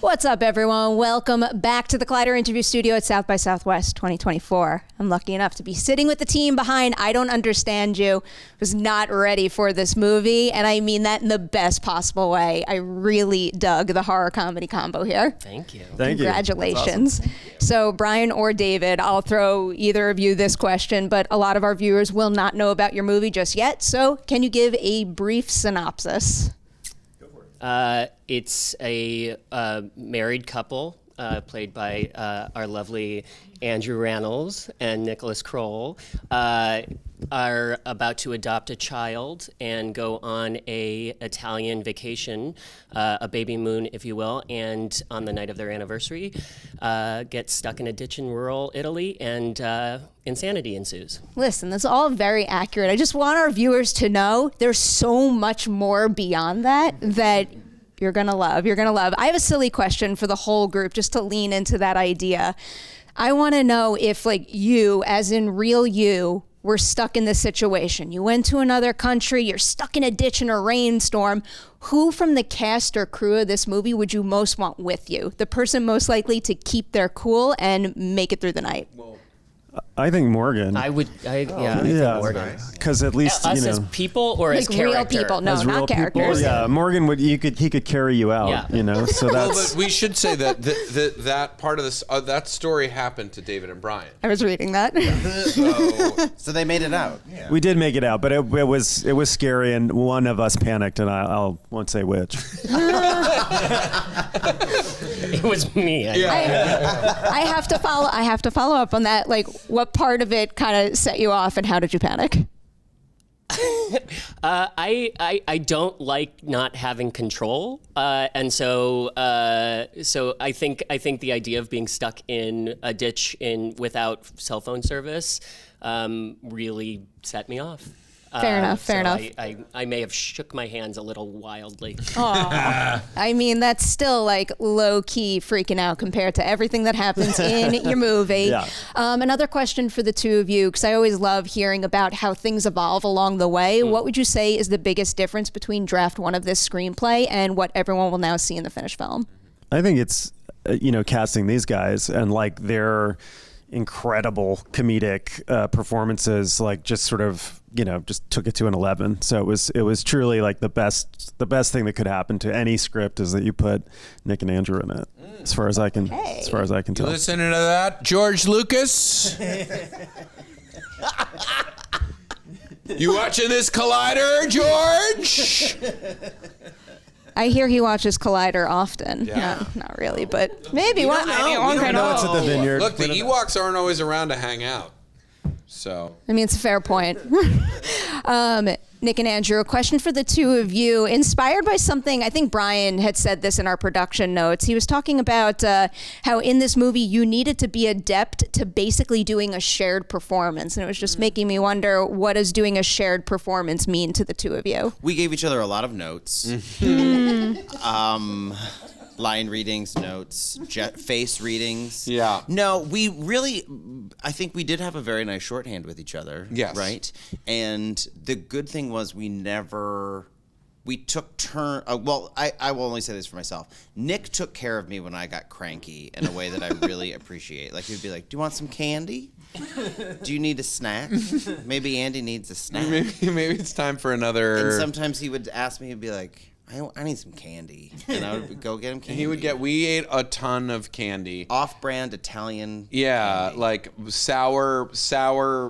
What's up, everyone? Welcome back to the Collider Interview Studio at South by Southwest 2024. I'm lucky enough to be sitting with the team behind I Don't Understand You. Was not ready for this movie, and I mean that in the best possible way. I really dug the horror comedy combo here. Thank you. Congratulations. Awesome. So Brian or David, I'll throw either of you this question, but a lot of our viewers will not know about your movie just yet. So can you give a brief synopsis? It's a married couple played by our lovely Andrew Rannells and Nicholas Kroll, are about to adopt a child and go on a Italian vacation, a baby moon, if you will, and on the night of their anniversary, get stuck in a ditch in rural Italy, and insanity ensues. Listen, that's all very accurate. I just want our viewers to know there's so much more beyond that you're gonna love. You're gonna love. I have a silly question for the whole group just to lean into that idea. I wanna know if, like, you, as in real you, were stuck in this situation. You went to another country, you're stuck in a ditch in a rainstorm. Who from the cast or crew of this movie would you most want with you? The person most likely to keep their cool and make it through the night? I think Morgan. I think Morgan. Because at least us as people or as character? Real people, no, as not real characters. People, yeah, Morgan he could carry you out. Yeah. So that's. But we should say that that part of this that story happened to David and Brian. I was reading that. So they made it out. Yeah. We did make it out, but it was scary, and one of us panicked, and I won't say which. It was me. I have to follow up on that. Like, what part of it kind of set you off, and how did you panic? I don't like not having control, and so I think the idea of being stuck in a ditch without cell phone service really set me off. Fair enough. I may have shook my hands a little wildly. I mean, that's still like low key freaking out compared to everything that happens in your movie. Yeah. Another question for the two of you, because I always love hearing about how things evolve along the way. What would you say is the biggest difference between draft one of this screenplay and what everyone will now see in the finished film? I think it's casting these guys and like their incredible comedic performances, like just sort of just took it to an 11. So it was truly like the best thing that could happen to any script is that you put Nick and Andrew in it. As far as I can tell. You listening to that, George Lucas? You watching this Collider, George? I hear he watches Collider often. Yeah. Not really, but maybe one. I know it's at the Vineyard. Look, the Ewoks aren't always around to hang out. So. I mean, it's a fair point. Nick and Andrew, a question for the two of you. Inspired by something, I think Brian had said this in our production notes. He was talking about how in this movie you needed to be adept to basically doing a shared performance. And it was just making me wonder, what does doing a shared performance mean to the two of you? We gave each other a lot of notes. Line readings, notes, face readings. Yeah. No, we really, I think we did have a very nice shorthand with each other. Yes. Right? And the good thing was we took turn. Well, I will only say this for myself. Nick took care of me when I got cranky in a way that I really appreciate. Like, he'd be like, do you want some candy? Do you need a snack? Maybe Andy needs a snack. Maybe it's time for another. And sometimes he would ask me, he'd be like, I need some candy. And I would go get him candy. We ate a ton of candy. Off-brand Italian candy. Like sour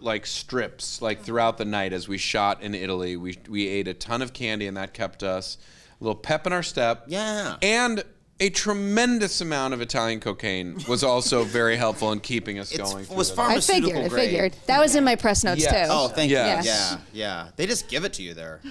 like strips, like throughout the night as we shot in Italy. We ate a ton of candy, and that kept us a little pep in our step. Yeah. And a tremendous amount of Italian cocaine was also very helpful in keeping us going. It was pharmaceutical grade. I figured. That was in my press notes too. Oh, thank you. Yes. Yeah. They just give it to you there.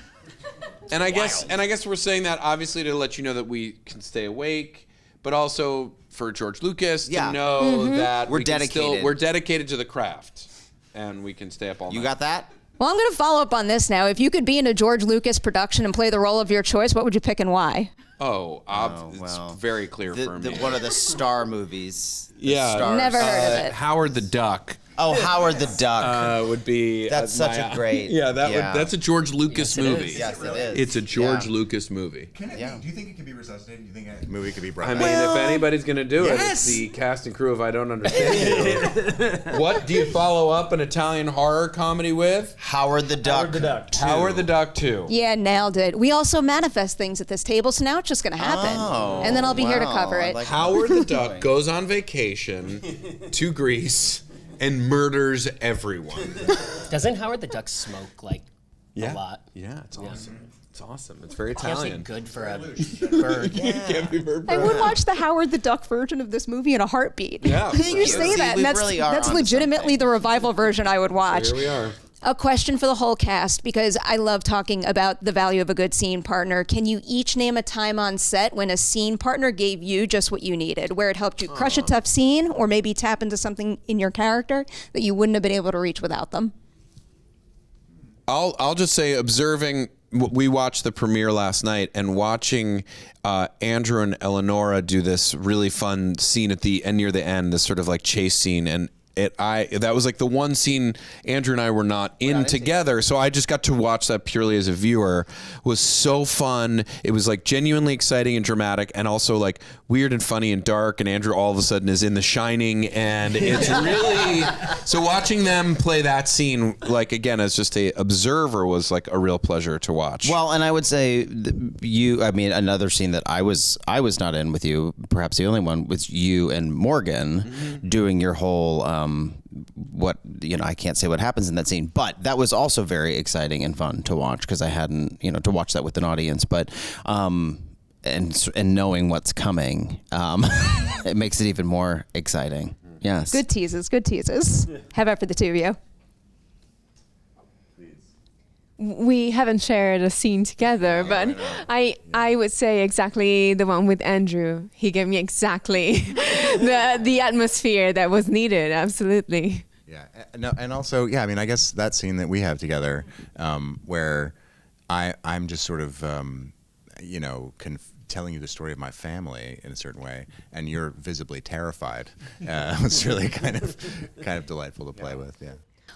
And I guess we're saying that obviously to let you know that we can stay awake, but also for George Lucas to know that we're dedicated to the craft, and we can stay up all night. You got that? Well, I'm going to follow up on this now. If you could be in a George Lucas production and play the role of your choice, what would you pick and why? It's very clear for me. One of the Star movies. Yeah. Never heard of it. Howard the Duck. Oh, Howard the Duck would be. That's such a great. That's a George Lucas movie. Yes, it is. It's a George Lucas movie. Do you think it can be resuscitated? Do you think a movie could be brought I back? mean, if anybody's gonna do it, it's the cast and crew of I Don't Understand You. What do you follow up an Italian horror comedy with? Howard the Duck. Howard the Duck 2. Yeah, nailed it. We also manifest things at this table, so now it's just going to happen. And then I'll be here to cover it. Like Howard the Duck goes on vacation to Greece and murders everyone. Doesn't Howard the Duck smoke like a lot? Yeah, it's awesome. It's awesome. It's very Can't Italian. be good for a bird. Can't be bird. I would watch the Howard the Duck version of this movie in a heartbeat. Yeah. You say that, and that's legitimately the revival version I would watch. Here we are. A question for the whole cast, because I love talking about the value of a good scene partner. Can you each name a time on set when a scene partner gave you just what you needed, where it helped you crush a tough scene or maybe tap into something in your character that you wouldn't have been able to reach without them? I'll just say, observing. We watched the premiere last night, and watching Andrew and Eleonora do this really fun scene at the end, near the end, this sort of like chase scene, and that was like the one scene Andrew and I were not in together, so I just got to watch that purely as a viewer. It was so fun. It was like genuinely exciting and dramatic, and also like weird and funny and dark, and Andrew all of a sudden is in The Shining, and it's really so watching them play that scene, like again as just a observer, was like a real pleasure to watch. Well, and I would say another scene that I was not in with you, perhaps the only one, was you and Morgan doing your whole I can't say what happens in that scene, but that was also very exciting and fun to watch, because I hadn't, to watch that with an audience, but and knowing what's coming, it makes it even more exciting. Yes. Good teases. How about for the two of you? We haven't shared a scene together, but I would say exactly the one with Andrew. He gave me exactly the atmosphere that was needed. Absolutely. Yeah. No, and also, I guess that scene that we have together, where I'm just sort of, telling you the story of my family in a certain way, and you're visibly terrified. It's really kind of delightful to play with. Yeah.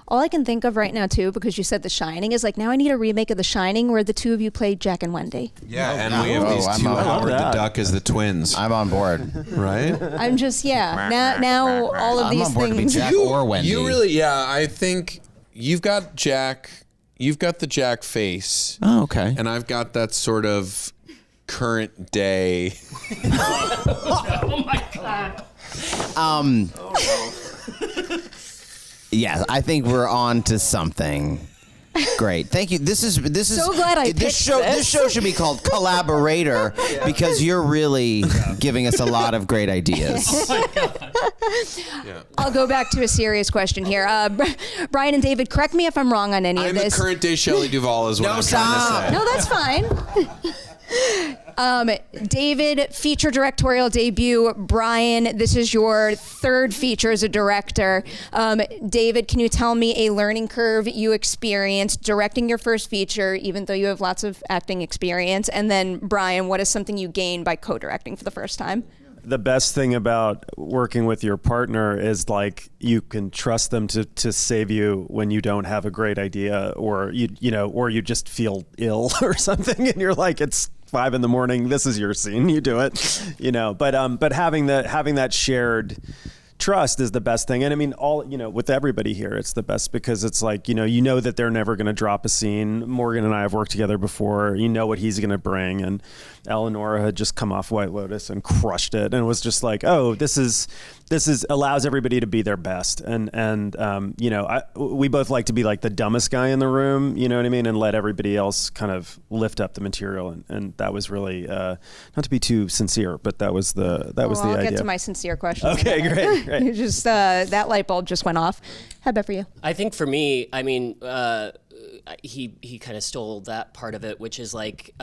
All I can think of right now, too, because you said The Shining, is like now I need a remake of The Shining where the two of you played Jack and Wendy. Yeah, and we have these two Howard the Duck as the twins. I'm on board. Right? I'm just, now all of these on board things. To be Jack or Wendy. You really, I think you've got Jack, you've got the Jack face. Oh, okay. And I've got that sort of current day. Oh my God. Yeah, I think we're on to something. Great, thank you. This is so glad I this show. This show should be called Collaborator, because you're really giving us a lot of great ideas. I'll go back to a serious question here. Brian and David, correct me if I'm wrong on any of this. I'm the current day Shelley Duvall is what I'm trying to say. No, that's fine. David, feature directorial debut. Brian, this is your third feature as a director. David, can you tell me a learning curve you experienced directing your first feature, even though you have lots of acting experience? And then Brian, what is something you gained by co-directing for the first time? The best thing about working with your partner is like you can trust them to save you when you don't have a great idea, or or you just feel ill or something, and you're like, it's 5 a.m, this is your scene, you do it, but having that shared trust is the best thing. And I mean, with everybody here, it's the best, because it's like, that they're never going to drop a scene. Morgan and I have worked together before. You know what he's going to bring. And Eleonora had just come off White Lotus and crushed it. And it was just like, oh, this is allows everybody to be their best. And we both like to be like the dumbest guy in the room, you know what I mean? And let everybody else kind of lift up the material. And that was really, not to be too sincere, but that was the idea. I'll get to my sincere question. Okay, great. You just that light bulb just went off. How about for you? I think for me, I mean, he kind of stole that part of it, which is like,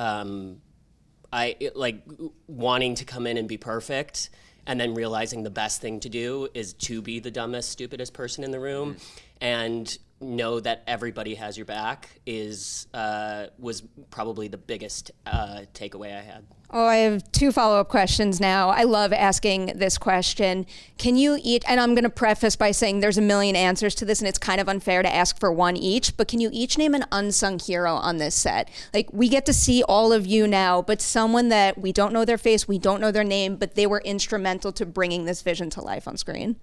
wanting to come in and be perfect, and then realizing the best thing to do is to be the dumbest, stupidest person in the room. And know that everybody has your back was probably the biggest takeaway I had. Oh, I have 2 follow-up questions now. I love asking this question. Can you each, and I'm going to preface by saying there's a million answers to this and it's kind of unfair to ask for one each, but can you each name an unsung hero on this set? Like, we get to see all of you now, but someone that we don't know their face, we don't know their name, but they were instrumental to bringing this vision to life on screen.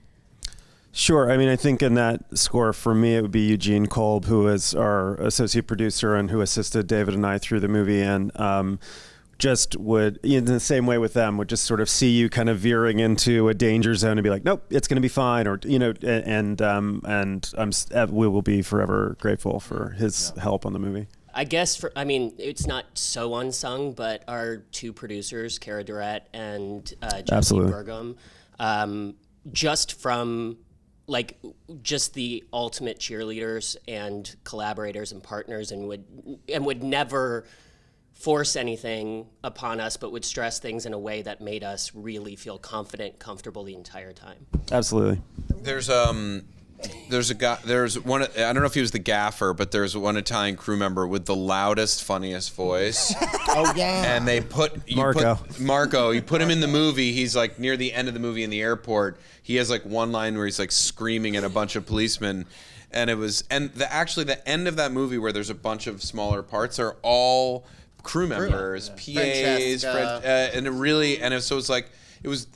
Sure. I mean, I think in that score for me, it would be Eugene Kolb, who is our associate producer and who assisted David and I through the movie, and just would, in the same way with them, would just sort of see you kind of veering into a danger zone and be like, nope, it's going to be fine, or and we will be forever grateful for his help on the movie. I guess it's not so unsung, but our 2 producers, Cara Durrett and Jesse Burgum, just from just the ultimate cheerleaders and collaborators and partners, and would never force anything upon us, but would stress things in a way that made us really feel confident, comfortable the entire time. Absolutely. There's a guy. There's one. I don't know if he was the gaffer, but there's one Italian crew member with the loudest, funniest voice. Oh yeah. And they Marco. You put him in the movie. He's like near the end of the movie in the airport. He has like one line where he's like screaming at a bunch of policemen, and the end of that movie where there's a bunch of smaller parts are all crew members, PAs, and it really, so it's like.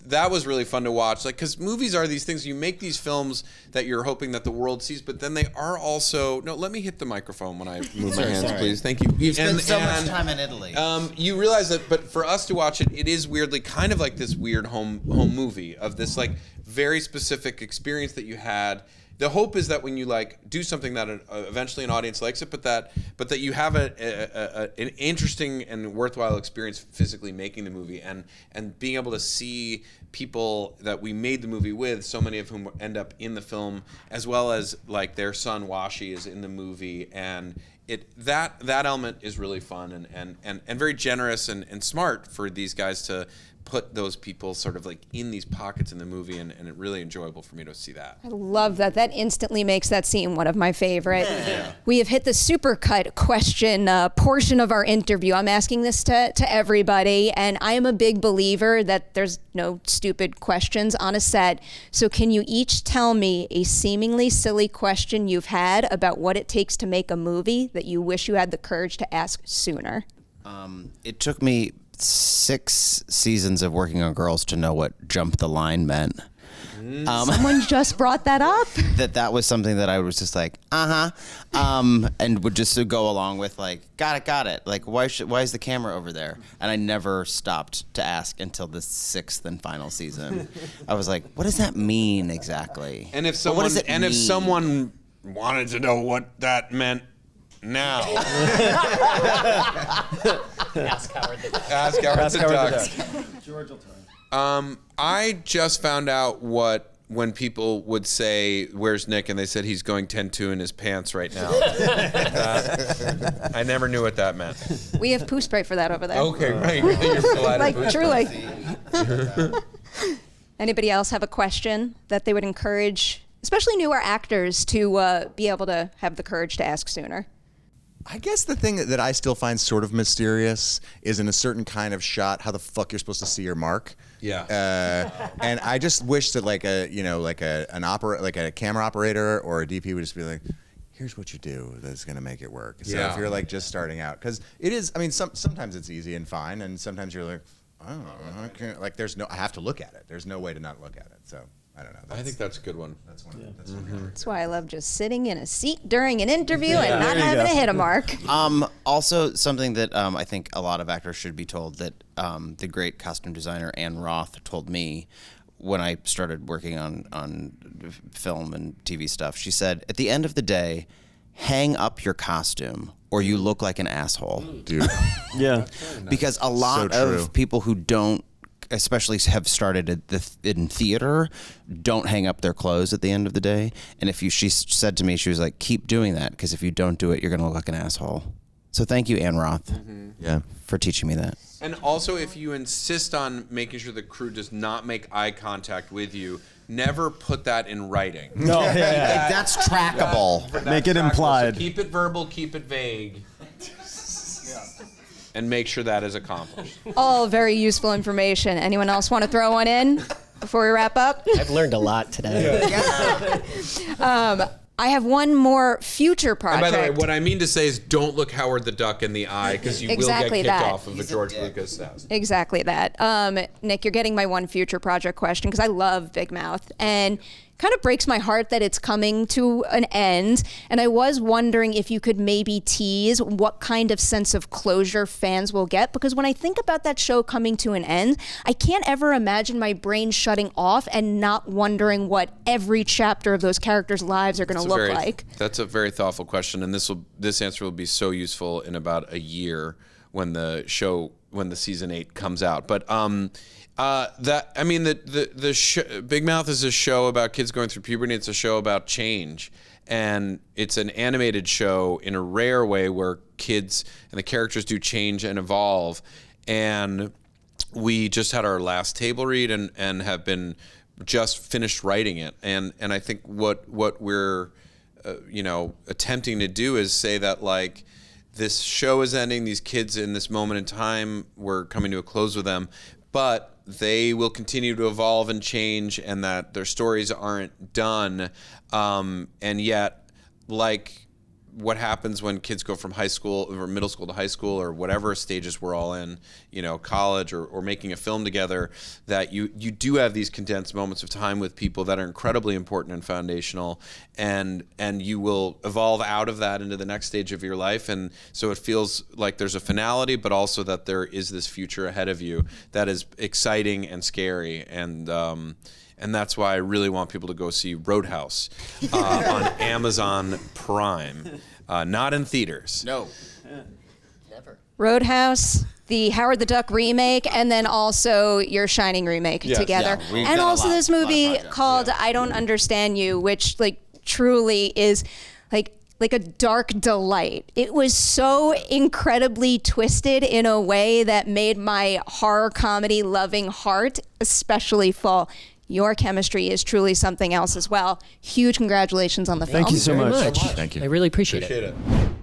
That was really fun to watch, like, because movies are these things, you make these films that you're hoping that the world sees, but then they are also, no, let me hit the microphone when I move my hands, please. Thank you. You've spent so much time in Italy. You realize that, but for us to watch it, it is weirdly kind of like this weird home movie of this like very specific experience that you had. The hope is that when you like do something that eventually an audience likes it, but that you have an interesting and worthwhile experience physically making the movie, and being able to see people that we made the movie with, so many of whom end up in the film, as well as like their son Washi is in the movie, and that element is really fun and very generous and smart for these guys to put those people sort of like in these pockets in the movie, and it's really enjoyable for me to see that. I love that. That instantly makes that scene one of my favorite. Yeah. We have hit the supercut question portion of our interview. I'm asking this to everybody, and I am a big believer that there's no stupid questions on a set. So can you each tell me a seemingly silly question you've had about what it takes to make a movie that you wish you had the courage to ask sooner? It took me 6 seasons of working on Girls to know what jump the line meant. Someone just brought that up. That was something that I was just like, and would just go along with like, got it. Like, why is the camera over there? And I never stopped to ask until the 6th and final season. I was like, what does that mean exactly? And if someone wanted to know what that meant now. Ask Howard the Duck. Ask Howard the Duck. George will tell. I just found out when people would say, "Where's Nick?" and they said he's going 10-2 in his pants right now. I never knew what that meant. We have poo spray for that over there. Okay, right. You're like truly. Anybody else have a question that they would encourage, especially newer actors, to be able to have the courage to ask sooner? I guess the thing that I still find sort of mysterious is in a certain kind of shot how the fuck you're supposed to see your mark. Yeah. And I just wish that like a camera operator or a DP would just be like, here's what you do that's going to make it work. So if you're like just starting out, because it is, I mean, sometimes it's easy and fine, and sometimes you're like, I don't know, I can't, like I have to look at it. There's no way to not look at it. So I don't know. I think that's a good one. That's one. That's why I love just sitting in a seat during an interview and not having to hit a mark. Also, something that I think a lot of actors should be told that the great costume designer Ann Roth told me when I started working on film and TV stuff. She said, at the end of the day, hang up your costume or you look like an asshole. Dude. Yeah. Because a lot of people who don't, especially have started in theater, don't hang up their clothes at the end of the day. And she said to me, she was like, keep doing that, because if you don't do it, you're going to look like an asshole. So thank you, Ann Roth, Yeah. for teaching me that. And also, if you insist on making sure the crew does not make eye contact with you, never put that in writing. No, Like, that's trackable. Make it trackable. implied. So keep it verbal, keep it vague. And make sure that is accomplished. All very useful information. Anyone else want to throw one in before we wrap up? I've learned a lot today. I have one more future project. And by the way, what I mean to say is don't look Howard the Duck in the eye because you Exactly will get kicked that. off of a George Lucas house. Exactly that. Nick, you're getting my one future project question because I love Big Mouth and kind of breaks my heart that it's coming to an end. And I was wondering if you could maybe tease what kind of sense of closure fans will get, because when I think about that show coming to an end, I can't ever imagine my brain shutting off and not wondering what every chapter of those characters' lives are going to look like. That's a very thoughtful question, and this answer will be so useful in about a year when the season 8 comes out. But Big Mouth is a show about kids going through puberty. It's a show about change, and it's an animated show in a rare way where kids and the characters do change and evolve. And we just had our last table read and have been just finished writing it. And I think what we're attempting to do is say that, like, this show is ending, these kids in this moment in time, we're coming to a close with them, but they will continue to evolve and change, and that their stories aren't done. And yet, like what happens when kids go from high school or middle school to high school or whatever stages we're all in, college or making a film together, that you do have these condensed moments of time with people that are incredibly important and foundational, and you will evolve out of that into the next stage of your life. And so it feels like there's a finality, but also that there is this future ahead of you that is exciting and scary. And that's why I really want people to go see Roadhouse on Amazon Prime, not in theaters. No. Never. Roadhouse, the Howard the Duck remake, and then also your Shining remake together. Yeah, we've and done a also lot- this lot of movie projects, called I Don't Understand You, which truly is like a dark delight. It was so incredibly twisted in a way that made my horror comedy loving heart especially full. Your chemistry is truly something else as well. Huge congratulations on the film. Thank you so Very much. much. Thank you. I really appreciate it. Appreciate it.